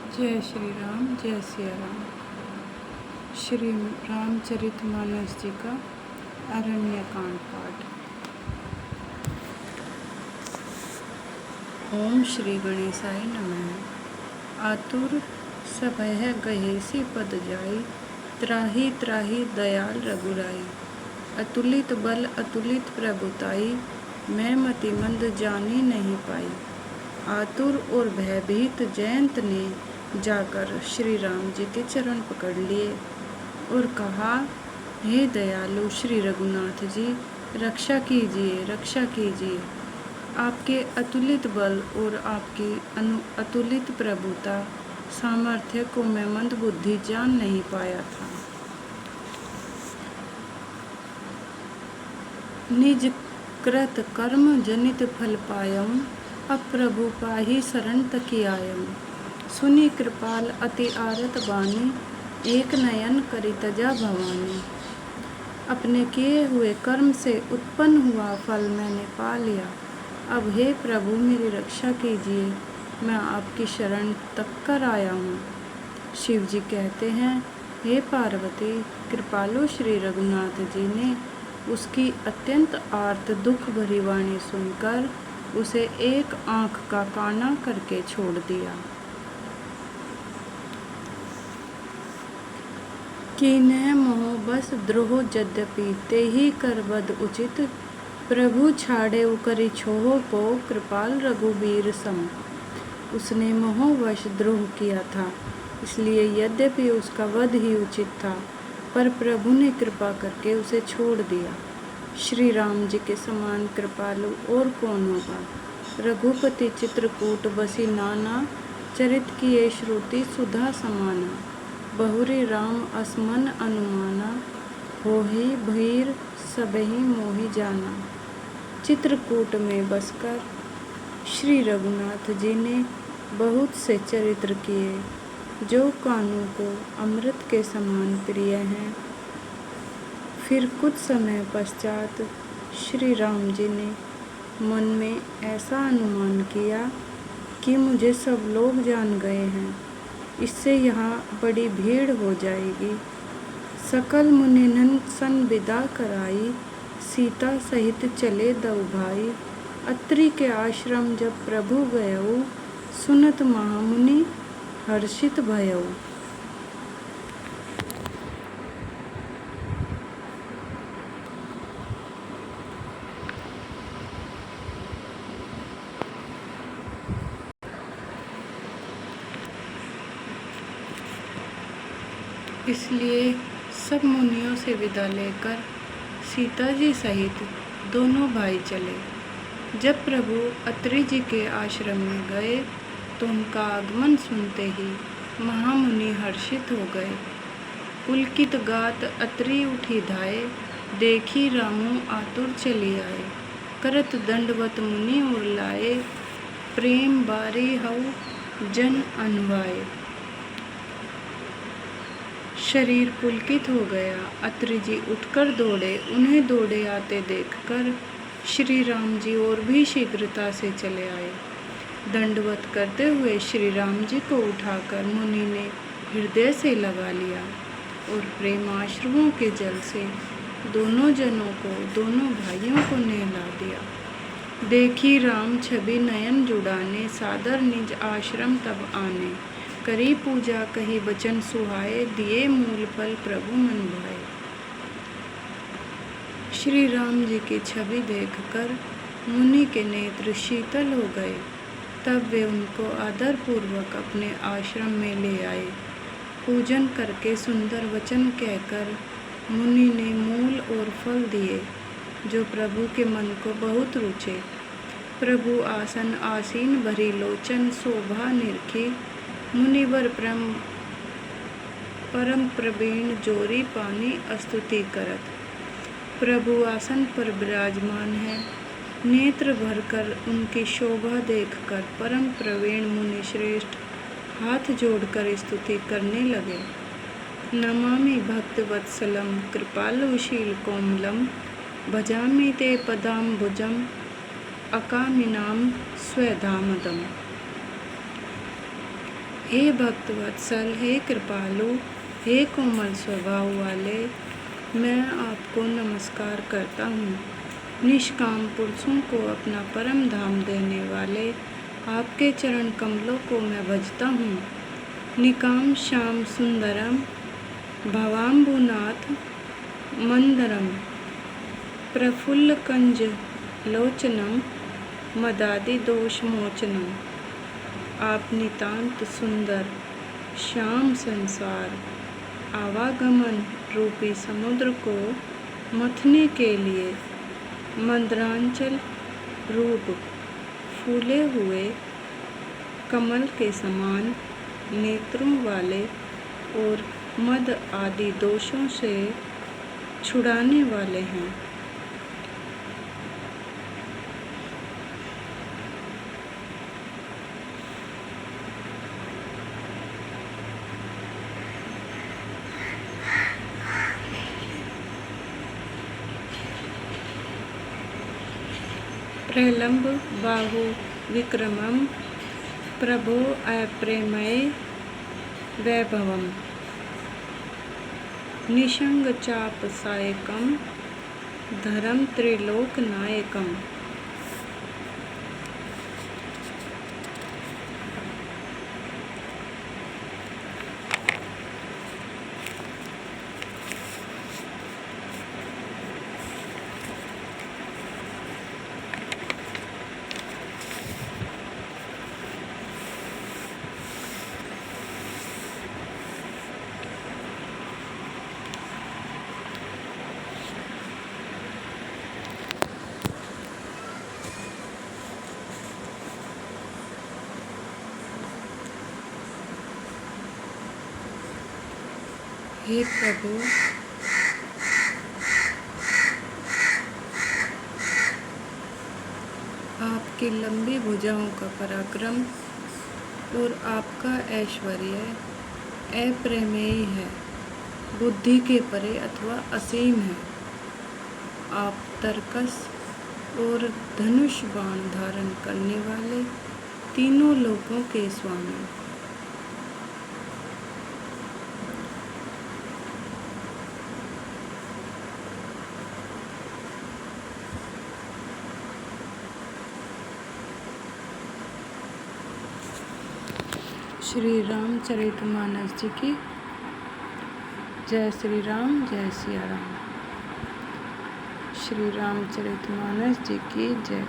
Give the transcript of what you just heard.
जय श्री राम, जय सिया राम। श्री रामचरितमानस जी का अरण्य कांड पाठ। ओम श्री गणेशाय नमः। आतुर सभय गहेसी पद जाई, त्राहि त्राहि दयाल रघुराई। अतुलित बल अतुलित प्रभुताई, मैं मतिमंद जानी नहीं पाई। आतुर और भयभीत जयंत ने जाकर श्री राम जी के चरण पकड़ लिए और कहा, हे दयालु श्री रघुनाथ जी, रक्षा कीजिए, रक्षा कीजिए। आपके अतुलित बल और आपकी अतुलित प्रभुता सामर्थ्य को मैं मंद बुद्धि जान नहीं पाया था। निज कृत कर्म जनित फल पायम, अब प्रभु पाही शरण तकी आयम। सुनी कृपाल अति आरत बानी, एक नयन करी तजा भवानी। अपने किए हुए कर्म से उत्पन्न हुआ फल मैंने पा लिया। अब हे प्रभु मेरी रक्षा कीजिए, मैं आपकी शरण तक कर आया हूँ। शिव जी कहते हैं, हे पार्वती, कृपालु श्री रघुनाथ जी ने उसकी अत्यंत आर्त दुख भरी वाणी सुनकर उसे एक आँख का काना करके छोड़ दिया। कीन्ह मोह बस द्रोह यद्यपि तेहि कर बद उचित, प्रभु छाड़े करि छोह को कृपाल रघुबीर सम। उसने मोहवश द्रोह किया था, इसलिए यद्यपि उसका वध ही उचित था, पर प्रभु ने कृपा करके उसे छोड़ दिया। श्री राम जी के समान कृपालु और कौन होगा। रघुपति चित्रकूट बसी नाना, चरित किए श्रुति सुधा समाना। बहुरी राम असमन अनुमाना, होहि भीर सबहि मोहि जाना। चित्रकूट में बसकर श्री रघुनाथ जी ने बहुत से चरित्र किए, जो कानों को अमृत के समान प्रिय हैं। फिर कुछ समय पश्चात श्री राम जी ने मन में ऐसा अनुमान किया कि मुझे सब लोग जान गए हैं, इससे यहाँ बड़ी भीड़ हो जाएगी। सकल मुनिनन सन विदा कराई, सीता सहित चले दऊ भाई। अत्रि के आश्रम जब प्रभु गयऊ, सुनत महामुनि हर्षित भयऊ। इसलिए सब मुनियों से विदा लेकर सीता जी सहित दोनों भाई चले। जब प्रभु अत्रि जी के आश्रम में गए तो उनका आगमन सुनते ही महामुनि हर्षित हो गए। पुलकित गात अत्रि उठी धाये, देखी रामू आतुर चली आए। करत दंडवत मुनि और लाए, प्रेम बारी हऊ जन अनुवाए। शरीर पुलकित हो गया। अत्रि जी उठकर दौड़े। उन्हें दौड़े आते देखकर श्री राम जी और भी शीघ्रता से चले आए। दंडवत करते हुए श्री राम जी को उठाकर मुनि ने हृदय से लगा लिया और प्रेमाश्रुओं के जल से दोनों जनों को, दोनों भाइयों को नहला दिया। देखी राम छवि नयन जुड़ाने, सादर निज आश्रम तब आने। करी पूजा कही बचन सुहाए, दिए मूल फल प्रभु मन भाए। श्री राम जी की छवि देखकर मुनि के नेत्र शीतल हो गए। तब वे उनको आदर पूर्वक अपने आश्रम में ले आए। पूजन करके सुंदर वचन कहकर मुनि ने मूल और फल दिए, जो प्रभु के मन को बहुत रुचे। प्रभु आसन आसीन भरी लोचन, शोभा निरखी मुनिवर परम प्रवीण, जोरी पानी स्तुति करत। प्रभु आसन पर विराजमान है। नेत्र भरकर उनकी शोभा देखकर परम प्रवीण मुनि श्रेष्ठ हाथ जोड़कर स्तुति करने लगे। नमामि भक्तवत्सलम, कृपालुशील कोमलम, भजामि ते पदाम्बुजम, अकामिनाम स्वधामदम। हे भक्त वत्सल, हे कृपालु, हे कोमल स्वभाव वाले, मैं आपको नमस्कार करता हूँ। निष्काम पुरुषों को अपना परम धाम देने वाले आपके चरण कमलों को मैं भजता हूँ। निकाम श्याम सुंदरम भवाम्बुनाथ मंदरम प्रफुल्ल कंज लोचनम मदादि दोष मोचनम। आप नितांत सुंदर श्याम संसार आवागमन रूपी समुद्र को मथने के लिए मंदरांचल रूप फूले हुए कमल के समान नेत्रों वाले और मद आदि दोषों से छुड़ाने वाले हैं। प्रलंब बाहु विक्रमम प्रभो अप्रेमय वैभवम निशंग चाप सायकम धरम त्रिलोक नायकम। हे प्रभु, आपकी लंबी भुजाओं का पराक्रम और आपका ऐश्वर्य अप्रमेय है, बुद्धि के परे अथवा असीम है। आप तरकस और धनुष बाण धारण करने वाले तीनों लोकों के स्वामी। श्री रामचरितमानस जी की जय। श्री राम, जय सिया राम। श्री रामचरितमानस जी की जय।